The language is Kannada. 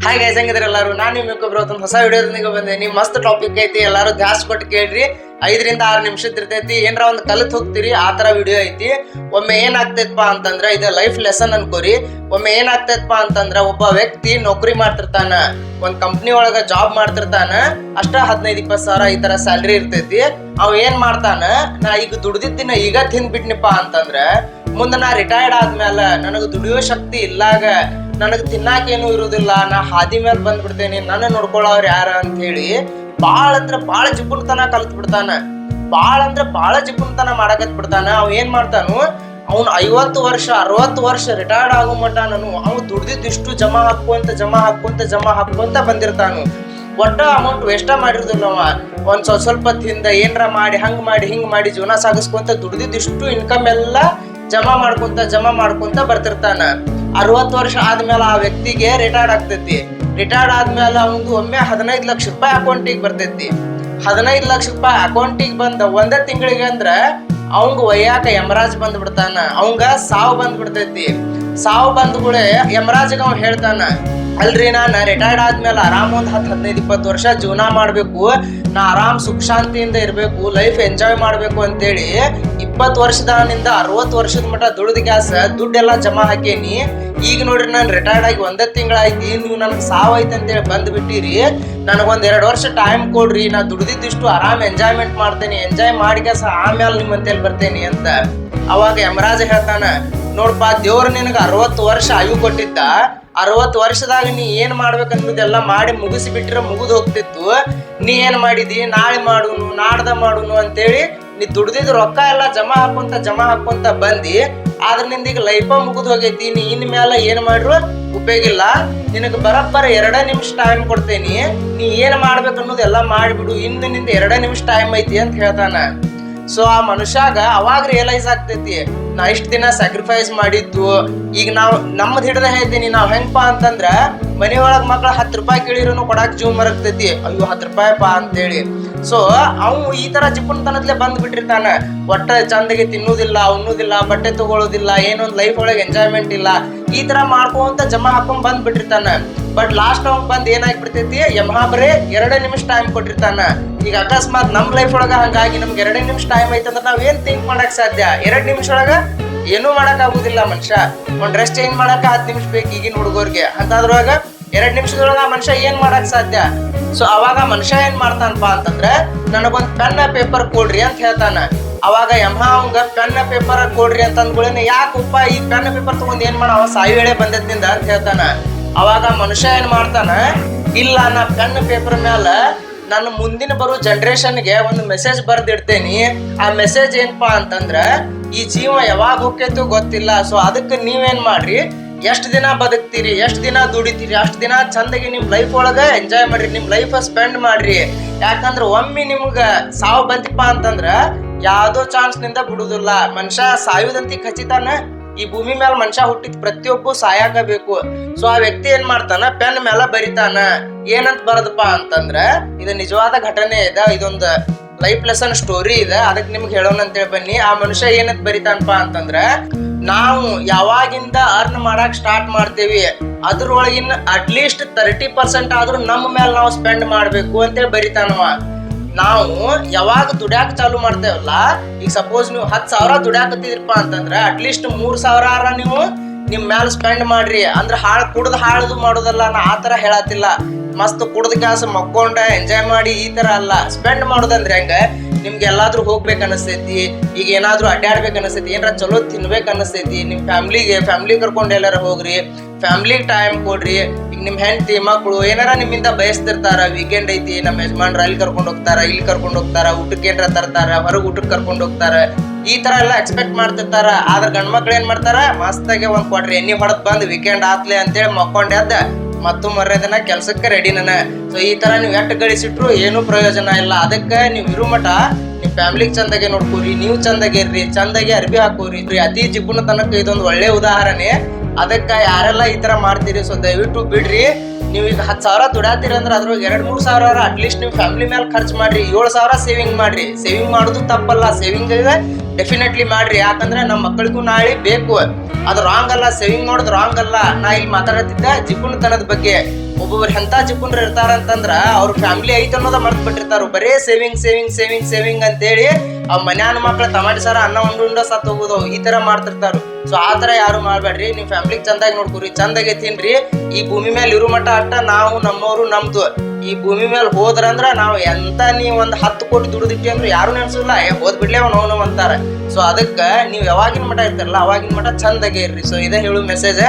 ಹಾಯ್ ಗೈಸ್, ಹೆಂಗಿದ್ರೆ ಎಲ್ಲರೂ. ನಾನು ನಿಮ್ಮ ಒಂದು ಹೊಸ ವಿಡಿಯೋದೊಂದಿಗೆ ಬಂದೇನಿ. ಮಸ್ತ್ ಟಾಪಿಕ್ ಐತಿ, ಎಲ್ಲರೂ ಧ್ಯಾಸ್ ಕೊಟ್ಟು ಕೇಳ್ರಿ. 5 ರಿಂದ 6 ನಿಮಿಷದ ಇರ್ತೈತಿ. ಏನ್ರ ಒಂದು ಕಲಿತ್ ಹೋಗ್ತೀರಿ ಆ ತರ ವಿಡಿಯೋ ಐತಿ. ಒಮ್ಮೆ ಏನಾಗ್ತೈತಪ್ಪ ಅಂತಂದ್ರ, ಇದು ಲೈಫ್ ಲೆಸನ್ ಅನ್ಕೋರಿ. ಒಮ್ಮೆ ಏನಾಗ್ತೈತಪ್ಪ ಅಂತಂದ್ರ, ಒಬ್ಬ ವ್ಯಕ್ತಿ ನೌಕರಿ ಮಾಡ್ತಿರ್ತಾನ, ಒಂದ್ ಕಂಪ್ನಿ ಒಳಗ ಜಾಬ್ ಮಾಡ್ತಿರ್ತಾನ. ಅಷ್ಟ 15-20 ಸಾವಿರ ಈ ತರ ಸ್ಯಾಲ್ರಿ ಇರ್ತೈತಿ. ಅವ್ ಏನ್ ಮಾಡ್ತಾನ, ನಾ ಈಗ ದುಡ್ದಿದ್ದಿನ ಈಗ ತಿಂದ್ಬಿಟ್ನಿಪ್ಪ ಅಂತಂದ್ರ ಮುಂದೆ ನಾ ರಿಟೈರ್ಡ್ ಆದ್ಮೇಲೆ ನನಗೆ ದುಡಿಯೋ ಶಕ್ತಿ ಇಲ್ಲಾಗ ನನಗ್ ತಿನ್ನಾಕೇನು ಇರುದಿಲ್ಲ, ನಾ ಹಾದಿ ಮೇಲೆ ಬಂದ್ಬಿಡ್ತೇನೆ, ನನ್ನ ನೋಡ್ಕೊಳ್ಳೋರು ಯಾರ ಅಂತ ಹೇಳಿ ಬಾಳ ಅಂದ್ರ ಬಾಳ ಜಿಪುಣತನ ಕಲ್ತ್ ಬಿಡ್ತಾನ. ಬಾಳ ಜಿಪುಣತನ ಮಾಡಕತ್ ಬಿಡ್ತಾನ. ಅವ್ ಏನ್ ಮಾಡ್ತಾನು, ಅವ್ನು 50 ವರ್ಷ 60 ವರ್ಷ ರಿಟೈರ್ಡ್ ಆಗೋ ಮಟ್ಟ ಅವ್ನು ದುಡ್ದಿದ್ದು ಜಮಾ ಹಾಕ್ಕೊಂತ ಬಂದಿರ್ತಾನು. ಒಟ್ಟ ಅಮೌಂಟ್ ವೇಸ್ಟ್ ಮಾಡಿರೋದಿಲ್ಲ. ಒಂದ್ ಸ್ವಲ್ಪ ಹಿಂದ ಏನ್ರ ಮಾಡಿ ಹಿಂಗ್ ಮಾಡಿ ಜೀವನ ಸಾಗಿಸ್ಕೊಂತ ದುಡ್ದಿದ್ದು ಇನ್ಕಮ್ ಎಲ್ಲ ಜಮಾ ಮಾಡ್ಕೊಂತ ಬರ್ತಿರ್ತಾನ. 60 ವರ್ಷ ಆದ್ಮೇಲೆ ಆ ವ್ಯಕ್ತಿಗೆ ರಿಟೈರ್ಡ್ ಆಗ್ತೈತಿ. ರಿಟೈರ್ಡ್ ಆದ್ಮೇಲೆ ಅವನು ಒಮ್ಮೆ 15 ಲಕ್ಷ ರೂಪಾಯಿ ಅಕೌಂಟಿಗೆ ಬರ್ತೈತಿ. 15 ಲಕ್ಷ ರೂಪಾಯಿ ಅಕೌಂಟಿಗೆ ಬಂದ ಒಂದೇ ತಿಂಗಳಿಗೆ ಅಂದ್ರ ಅವಂಗ ಒಯ್ಯಾಕ ಯಮರಾಜ್ ಬಂದ್ ಬಿಡ್ತಾನ. ಅವಂಗ ಸಾವು ಬಂದ್ ಬಿಡ್ತೈತಿ. ಸಾವು ಬಂದ್ಗಳೇ ಯಮರಾಜ್ಗ ಅವ್ ಹೇಳ್ತಾನ, ಅಲ್ರಿ ನಾನು ರಿಟೈರ್ಡ್ ಆದ್ಮೇಲೆ ಆರಾಮ್ ಒಂದ್ 10-15-20 ವರ್ಷ ಜೀವನ ಮಾಡ್ಬೇಕು, ನಾ ಆರಾಮ್ ಸುಖ ಶಾಂತಿಯಿಂದ ಇರ್ಬೇಕು, ಲೈಫ್ ಎಂಜಾಯ್ ಮಾಡ್ಬೇಕು ಅಂತೇಳಿ 20 ವರ್ಷದಾನಿಂದ 60 ವರ್ಷದ ಮಟ್ಟ ದುಡ್ದ ಗ್ಯಾಸ್ ದುಡ್ಡೆಲ್ಲ ಜಮಾ ಹಾಕೇನಿ. ಈಗ ನೋಡ್ರಿ ನಾನು ರಿಟೈರ್ಡ್ ಆಗಿ ಒಂದೇ ತಿಂಗಳಾಯ್ತಿ, ನೀವು ನನಗೆ ಸಾವೈತೆ ಅಂತೇಳಿ ಬಂದ್ಬಿಟ್ಟಿರಿ. ನನಗೊಂದ್ 2 ವರ್ಷ ಟೈಮ್ ಕೊಡ್ರಿ, ನಾ ದುಡ್ದಿದ್ದು ಆರಾಮ್ ಎಂಜಾಯ್ಮೆಂಟ್ ಮಾಡ್ತೇನೆ, ಎಂಜಾಯ್ ಮಾಡಿ ಗ್ಯಾಸ ಆಮೇಲೆ ನಿಮ್ಮಂತೇಳಿ ಬರ್ತೇನಿ ಅಂತ. ಅವಾಗ ಯಮರಾಜ ಹೇಳ್ತಾನ, ನೋಡ್ಪಾ ದೇವ್ರ ನಿನಗ 60 ವರ್ಷ ಆಯು ಕೊಟ್ಟಿದ್ದ, 60 ವರ್ಷದಾಗ ನೀ ಏನ್ ಮಾಡ್ಬೇಕನ್ನೋದೆಲ್ಲ ಮಾಡಿ ಮುಗಿಸಿ ಬಿಟ್ಟಿರ ಮುಗಿದು ಹೋಗ್ತಿತ್ತು. ನೀ ಏನ್ ಮಾಡಿದಿ, ನಾಳೆ ಮಾಡುನು ನಾಡ್ದ ಮಾಡುನು ಅಂತೇಳಿ ನೀ ದುಡ್ದಿದ್ ರೊಕ್ಕ ಎಲ್ಲ ಜಮಾ ಹಾಕೊಂತ ಬಂದಿ. ಆದ್ರ ನಿಂದೀಗ ಲೈಫ ಮುಗಿದು ಹೋಗೈತಿ. ನೀ ಇನ್ ಮೇಲೆ ಏನ್ ಮಾಡ್ರು ಉಪಯೋಗಿಲ್ಲ. ನಿನಗ ಬರಬ್ಬರ 2 ನಿಮಿಷ ಟೈಮ್ ಕೊಡ್ತೇನಿ, ನೀ ಏನ್ ಮಾಡ್ಬೇಕು ಅನ್ನೋದೆಲ್ಲ ಮಾಡ್ಬಿಡು, ಇನ್ನು ನಿಂದ 2 ನಿಮಿಷ ಟೈಮ್ ಐತಿ ಅಂತ ಹೇಳ್ತಾನ. ಸೊ ಆ ಮನುಷ್ಯಾಗ ಅವಾಗ ರಿಯಲೈಸ್ ಆಗ್ತೈತಿ, ನಾ ಇಷ್ಟ ದಿನ ಸ್ಯಾಕ್ರಿಫೈಸ್ ಮಾಡಿದ್ದು. ಈಗ ನಾವು ನಮ್ಮದ್ ಹಿಡ್ದ ಹೇಳ್ತೀನಿ, ನಾವ್ ಹೆಂಗಪ್ಪ ಅಂತಂದ್ರ ಮನೆಯೊಳಗ್ ಮಕ್ಳ 10 ರೂಪಾಯಿ ಕೇಳಿರೋನು ಕೊಡಾಕ್ ಜೀವ ಮರಗ್ತೈತಿ, ಅಯ್ಯೋ 10 ರೂಪಾಯಿ ಅಂತೇಳಿ. ಸೊ ಅವ್ ಈ ತರ ಜಿಪುಣತನದ್ಲೆ ಬಂದ್ ಬಿಟ್ಟಿರ್ತಾನ. ಒಟ್ಟ ಚಂದಗೆ ತಿನ್ನುದಿಲ್ಲ, ಉಣ್ಣುದಿಲ್ಲ, ಬಟ್ಟೆ ತಗೊಳ್ಳೋದಿಲ್ಲ, ಏನೊಂದ್ ಲೈಫ್ ಒಳಗೆ ಎಂಜಾಯ್ಮೆಂಟ್ ಇಲ್ಲ. ಈ ತರ ಮಾಡ್ಕೊಂತ ಜಮಾ ಹಾಕೊಂಡ್ ಬಂದ್ ಬಿಟ್ಟಿರ್ತಾನ. ಬಟ್ ಲಾಸ್ಟ್ ಅವ್ ಬಂದ್ ಏನಾಗ್ಬಿಡ್ತೈತಿ, ಯಮಹಾಬರೇ 2 ನಿಮಿಷ ಟೈಮ್ ಕೊಟ್ಟಿರ್ತಾನ. ಈಗ ಅಕಸ್ಮಾತ್ ನಮ್ ಲೈಫ್ ಒಳಗ ಹಂಗಾಗಿ ನಮ್ಗೆ 2 ನಿಮಿಷ ಟೈಮ್ ಐತಂದ್ರ ನಾವ್ ಏನ್ ಥಿಂಕ್ ಮಾಡಕ್ ಸಾಧ್ಯ? 2 ನಿಮಿಷ ಒಳಗ ಏನೂ ಮಾಡಕ್ ಆಗುದಿಲ್ಲ. ಮನುಷ್ಯ ಒಂದ್ ರೆಸ್ಟ್ ಚೇಂಜ್ ಮಾಡಕ 10 ನಿಮಿಷ ಬೇಕು ಈಗಿನ ಹುಡುಗರ್ಗೆ. ಅಂತದ್ರೊಳಗ 2 ನಿಮಿಷದೊಳಗ ಮನುಷ್ಯ ಏನ್ ಮಾಡಕ್ ಸಾಧ್ಯ? ಸೊ ಅವಾಗ ಮನುಷ್ಯ ಏನ್ ಮಾಡ್ತಾನಪ್ಪ ಅಂತಂದ್ರ, ನನಗೊಂದ್ ಪೆನ್ ಪೇಪರ್ ಕೊಡ್ರಿ ಅಂತ ಹೇಳ್ತಾನ. ಅವಾಗ ಯಮಹಾ ಅವಂಗ ಪೆನ್ ಪೇಪರ್ ಕೊಡ್ರಿ ಅಂತ ಅಂದ್ಗಳೇನೆ, ಯಾಕಪ್ಪ ಈ ಪೆನ್ ಪೇಪರ್ ತಗೊಂಡ್ ಏನ್ ಮಾಡವ, ಸಾಯಿ ವೇಳೆ ಬಂದದ್ನಿಂದ ಅಂತ ಹೇಳ್ತಾನ. ಅವಾಗ ಮನುಷ್ಯ ಏನ್ ಮಾಡ್ತಾನ, ಇಲ್ಲ ನಾ ಪೆನ್ ಪೇಪರ್ ಮ್ಯಾಲ ನನ್ನ ಮುಂದಿನ ಬರೋ ಜನರೇಷನ್ಗೆ ಒಂದು ಮೆಸೇಜ್ ಬರ್ದಿಡ್ತೇನಿ. ಆ ಮೆಸೇಜ್ ಏನಪ್ಪಾ ಅಂತಂದ್ರ, ಈ ಜೀವ ಯಾವಾಗ ಹೋಗ್ತೈತೋ ಗೊತ್ತಿಲ್ಲ. ಸೊ ಅದಕ್ಕೆ ನೀವೇನ್ ಮಾಡ್ರಿ, ಎಷ್ಟ್ ದಿನ ಬದುಕ್ತೀರಿ, ಎಷ್ಟ್ ದಿನ ದುಡಿತೀರಿ, ಅಷ್ಟ್ ದಿನ ಚಂದಗೆ ನಿಮ್ ಲೈಫ್ ಒಳಗ ಎಂಜಾಯ್ ಮಾಡ್ರಿ, ನಿಮ್ ಲೈಫ್ ಸ್ಪೆಂಡ್ ಮಾಡ್ರಿ. ಯಾಕಂದ್ರ ಒಮ್ಮೆ ನಿಮ್ಗ ಸಾವು ಬಂತಿಪ್ಪ ಅಂತಂದ್ರ ಯಾವ್ದೋ ಚಾನ್ಸ್ ನಿಂದ ಬಿಡುದಿಲ್ಲ. ಮನುಷ್ಯ ಸಾಯುದಂತಿ ಖಚಿತಾನ. ಈ ಭೂಮಿ ಮೇಲೆ ಮನುಷ್ಯ ಹುಟ್ಟಿದ್ ಪ್ರತಿಯೊಬ್ಬ ಸಾಯಾಕ ಬೇಕು. ಸೊ ಆ ವ್ಯಕ್ತಿ ಏನ್ ಮಾಡ್ತಾನ, ಪೆನ್ ಮೇಲೆ ಬರಿತಾನ. ಏನಂತ ಬರದಪ್ಪ ಅಂತಂದ್ರ, ಇದು ನಿಜವಾದ ಘಟನೆ ಇದೆ, ಇದೊಂದು ಲೈಫ್ ಲೆಸನ್ ಸ್ಟೋರಿ ಇದೆ, ಅದಕ್ಕೆ ನಿಮ್ಗೆ ಹೇಳೋಣ ಅಂತೇಳಿ ಬನ್ನಿ. ಆ ಮನುಷ್ಯ ಏನಂತ ಬರಿತಾನಪ್ಪ ಅಂತಂದ್ರ, ನಾವು ಯಾವಾಗಿಂದ ಅರ್ನ್ ಮಾಡಕ್ ಸ್ಟಾರ್ಟ್ ಮಾಡ್ತೇವಿ ಅದ್ರೊಳಗಿನ ಅಟ್ಲೀಸ್ಟ್ 30% ಆದ್ರೂ ನಮ್ಮ ಮೇಲೆ ನಾವು ಸ್ಪೆಂಡ್ ಮಾಡ್ಬೇಕು ಅಂತೇಳಿ ಬರಿತಾನವ. ನಾವು ಯಾವಾಗ ದುಡ್ಯಾಕ ಚಾಲು ಮಾಡ್ತೇವಲ್ಲ, ಈಗ ಸಪೋಸ್ ನೀವು 10,000 ದುಡ್ಯಾಕತ್ತಿದ್ರಪ್ಪ ಅಂತಂದ್ರ ಅಟ್ಲೀಸ್ಟ್ 3,000 ನೀವು ನಿಮ್ ಮ್ಯಾಲ ಸ್ಪೆಂಡ್ ಮಾಡ್ರಿ. ಅಂದ್ರ ಹಾಳದು ಮಾಡೋದಲ್ಲ, ನಾ ಆ ತರ ಹೇಳತ್ತಿಲ್ಲ. ಮಸ್ತ್ ಕುಡ್ದ ಗ್ಯಾಸ್ ಮಕ್ಕೊಂಡ ಎಂಜಾಯ್ ಮಾಡಿ ಈ ತರ ಅಲ್ಲ. ಸ್ಪೆಂಡ್ ಮಾಡೋದಂದ್ರೆ ಹೆಂಗ, ನಿಮ್ಗೆ ಎಲ್ಲಾದ್ರೂ ಹೋಗ್ಬೇಕು ಅನಿಸ್ತೈತಿ, ಈಗ ಏನಾದ್ರೂ ಅಡ್ಡಾಡ್ಬೇಕು ಅನಿಸ್ತೈತಿ, ಏನಾರ ಚಲೋ ತಿನ್ಬೇಕು ಅನಿಸ್ತೈತಿ, ನಿಮ್ ಫ್ಯಾಮಿಲಿ ಕರ್ಕೊಂಡು ಎಲ್ಲಾರ ಹೋಗ್ರಿ, ಫ್ಯಾಮಿಲಿಗೆ ಟೈಮ್ ಕೊಡ್ರಿ. ಈಗ ನಿಮ್ ಹೆಂಡತಿ ಮಕ್ಕಳು ಏನಾರ ನಿಮ್ಮಿಂದ ಬಯಸ್ತಿರ್ತಾರ, ವೀಕೆಂಡ್ ಐತಿ, ನಮ್ಮ ಯಜಮಾನ್ರ ಅಲ್ಲಿ ಕರ್ಕೊಂಡು ಹೋಗ್ತಾರ, ಇಲ್ಲಿ ಕರ್ಕೊಂಡು ಹೋಗ್ತಾರ, ಊಟಕ್ಕೆ ಏನಾರ ತರ್ತಾರ, ಹೊರಗೆ ಊಟಕ್ಕೆ ಕರ್ಕೊಂಡು ಹೋಗ್ತಾರ, ಈ ತರ ಎಲ್ಲ ಎಕ್ಸ್ಪೆಕ್ಟ್ ಮಾಡ್ತಿರ್ತಾರ. ಆದ್ರ ಗಂಡ್ ಮಕ್ಳು ಏನ್ ಮಾಡ್ತಾರ, ಮಸ್ತಾಗೆ 1 ಕ್ವಾರ್ಟರ್ ಎಣ್ಣೆ ಹೊಡೆದ್ ಬಂದ್ ವೀಕೆಂಡ್ ಆತ್ಲೆ ಅಂತೇಳಿ ಮಕ್ಕೊಂಡೆ ಅದ ಮತ್ತು ಮರ್ಯಾದನ ಕೆಲ್ಸಕ್ಕೆ ರೆಡಿನ. ಸೊ ಈ ತರ ನೀವು ಎಟ್ಟು ಗಳಿಸಿಟ್ರು ಏನೂ ಪ್ರಯೋಜನ ಇಲ್ಲ. ಅದಕ್ಕೆ ನೀವು ಇರು ಮಠ ನಿಮ್ ಫ್ಯಾಮಿಲಿಗೆ ಚಂದಾಗೆ ನೋಡ್ಕೋರಿ, ನೀವು ಚಂದಾಗೆ ಇರ್ರಿ, ಚಂದಾಗೆ ಅರ್ಬಿ ಹಾಕೋರಿ. ಅತಿ ಜಿಪುಣ ತನಕ ಇದೊಂದು ಒಳ್ಳೆ ಉದಾಹರಣೆ. ಅದಕ್ಕೆ ಯಾರೆಲ್ಲ ಈ ತರ ಮಾಡ್ತೀರಿ, ಸೊ ದಯವಿಟ್ಟು ಬಿಡ್ರಿ. ನೀವು ಈಗ 10,000 ದುಡಾತೀರ ಅಂದ್ರೆ ಅದ್ರೊಳಗೆ 2-3 ಸಾವಿರ ಅಟ್ಲೀಸ್ಟ್ ನೀವು ಫ್ಯಾಮಿಲಿ ಮೇಲೆ ಖರ್ಚು ಮಾಡ್ರಿ. 7,000 ಸೇವಿಂಗ್ ಮಾಡ್ರಿ. ಸೇವಿಂಗ್ ಮಾಡೋದು ತಪ್ಪಲ್ಲ, ಸೇವಿಂಗ್ ಡೆಫಿನೆಟ್ಲಿ ಮಾಡ್ರಿ. ಯಾಕಂದ್ರೆ ನಮ್ಮ ಮಕ್ಕಳಿಗೂ ನಾಳೆ ಬೇಕು. ಅದು ರಾಂಗ್ ಅಲ್ಲ, ಸೇವಿಂಗ್ ಮಾಡೋದು ರಾಂಗ್ ಅಲ್ಲ. ನಾ ಇಲ್ಲಿ ಮಾತಾಡತ್ತಿದ್ದ ಜಿಪುಣತನದ ಬಗ್ಗೆ. ಒಬ್ಬೊಬ್ರು ಎಂತ ಜಿಪುಣರು ಇರ್ತಾರಂತಂದ್ರ ಅವ್ರ ಫ್ಯಾಮಿಲಿ ಐತೆ ಅನ್ನೋದ ಮರ್ತ್ ಬಿಟ್ಟಿರ್ತಾರ. ಬರೇ ಸೇವಿಂಗ್ ಸೇವಿಂಗ್ ಸೇವಿಂಗ್ ಸೇವಿಂಗ್ ಅಂತೇಳಿ ಆ ಮನ್ಯಾನ ಮಕ್ಳ ಟಮಾಟಿ ಸಾರ ಅನ್ನ ಉಂಡು ಸತ್ ಹೋಗೋದು ಈ ತರ ಮಾಡ್ತಿರ್ತಾರ. ಸೊ ಆ ತರ ಯಾರು ಮಾಡ್ಬೇಡ್ರಿ. ನಿಮ್ ಫ್ಯಾಮಿಲಿ ಚಂದಾಗಿ ನೋಡ್ಕೊರಿ, ಚಂದಾಗಿ ತಿನ್ರಿ. ಈ ಭೂಮಿ ಮೇಲೆ ಇರು ಮಟ್ಟ ಅಟ್ಟ ನಾವು ನಮ್ಮವ್ರು ನಮ್ದು. ಈ ಭೂಮಿ ಮೇಲೆ ಹೋದ್ರಂದ್ರ ನಾವು ಎಂತ ನೀವ್ ಒಂದ್ 10 ಕೋಟಿ ದುಡಿದಿಟ್ಟಿ ಅಂದ್ರೆ ಯಾರು ನೆನ್ಸಿಲ್ಲ. ಹೋದ್ ಬಿಡ್ಲಿ ಅವ್ನು ಅಂತಾರ. ಸೊ ಅದಕ್ಕ ನೀವ್ ಯಾವಾಗಿನ ಮಠ ಇರ್ತಾರಲ್ಲ ಅವಾಗಿನ ಮಠ ಚಂದಾಗಿ ಇರ್ರಿ. ಸೊ ಇದೇ ಹೇಳು ಮೆಸೇಜ್.